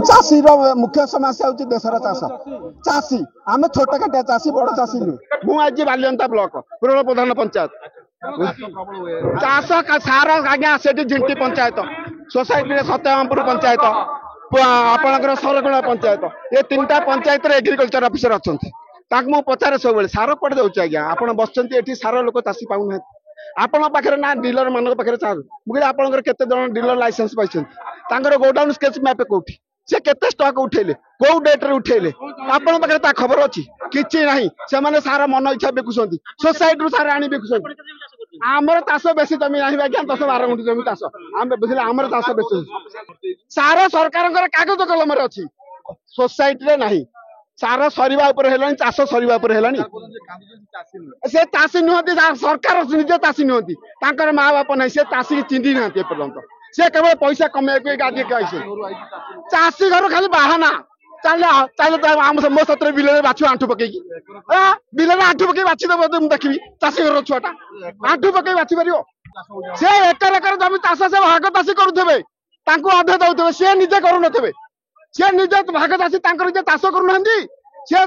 चाषी मुख्य समस्या हूँ देशर चाष चाषी आम छोट काटिया चाषी बड़ चाषी नुहे मुझे बालियंता ब्लॉक पूर्व प्रधान पंचायत चाष सार आज्ञा से झिंटी पंचायत सोसाइटी सत्यमपुर पंचायत आपणकर सरगुणा पंचायत ये 3टा पंचायत एग्रीकल्चर ऑफिसर अच्छा मुझे पचारे सब सार कड़े दौर आज्ञा आप बस सार लोक चाषी पाऊना आपण पाखे ना डीलर मान पाखे चार्ज मुझे आपंकर केते जन डीलर लाइसेंस पाई गोडाउन स्केच मैप कौटी से केते स्टॉक उठेले कौ डेट रे उठेले आपण पाखे ता खबर अच्छी किछि नाही से माने सारा मन इच्छा बिकुछंती सोसाइटी रु सारा आनी बिकुछंती आमर चाष बेसी जमी नहीं आज्ञा 10-12 गुंठी जमी चाष आम बुझे आमर चाष बेसी सारा सरकार कागज कलम अच्छी सोसाइटी रे नहीं सार सरीवा ऊपर हेलानी चाष सरीवा ऊपर हेलानी से चाषी नुहति सरकार निजे चाषी नुहति तांकर माँ बाप नहीं से चाषी चिन्ही ना पर्यंत से केवल पैसा कमेको गाड़ी कैसे चाषी घर खाली बाहाना चल चल मो सतरे बिल बाछ आंठू पकई बिल आंठू पकई बाछी देव मुझे देखी चाषी घर छुआटा आंठू पकई बाछी पार से एकर एकर जमी चाष से भाग चाषी करुवे अधे दौथे सी निजे करुन सी निजे भाग चाषी निजे चाष करूना सी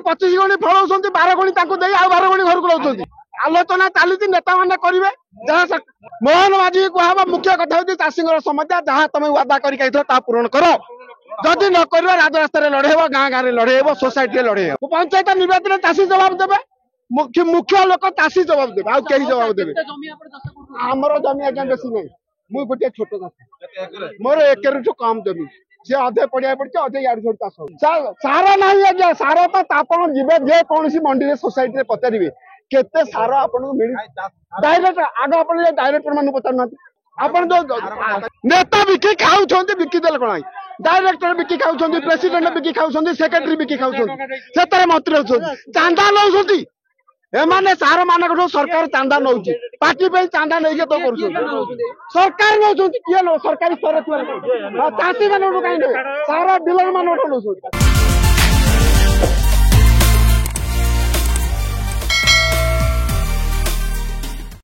25 गणी फल 12 गणी दे आ 12 गणी घर को लाउछंती आलोचना चली नेता मैंने करेंगे जहाँ मोहन माझी कह मुख्य कथा हूँ चाषी समस्या जहाँ तुम वादा कर पूरण कर जदि न कर राजरास्ता लड़ेब गाँ गाँव लड़ेब सोसाइटी लड़ेब पंचायत निर्वाचन चाषी जवाब देवे मुख्य लोक चाषी जवाब देवे आउ कहीं जवाब देवे आमर जमी आज्ञा बेसी नहीं मुझे गोटे छोट चाषी मोर एकर कम जमी सी अधे पड़िया पड़े अधे यार चाष सार ना आज्ञा सार तो आप जे कौन मंडी सोसाइटी पचारे केते सार आपको मिल डायरेक्टर आग आप डायरेक्टर मान पचार आप नेता बिकी खाऊ बिकिदेले कौन डायरेक्टर बिकी खाऊ प्रेसिडेंट बिकी खाऊ सेक्रेटरी बिकी खाऊ से मंत्री अच्छा चांदा नौ एमाने सार मान सरकार चांदा नौ पार्टी पे चांदा नहीं तो कर सरकार नौ किए सरकारी स्तर चाषी मान कहीं सार डीलर मान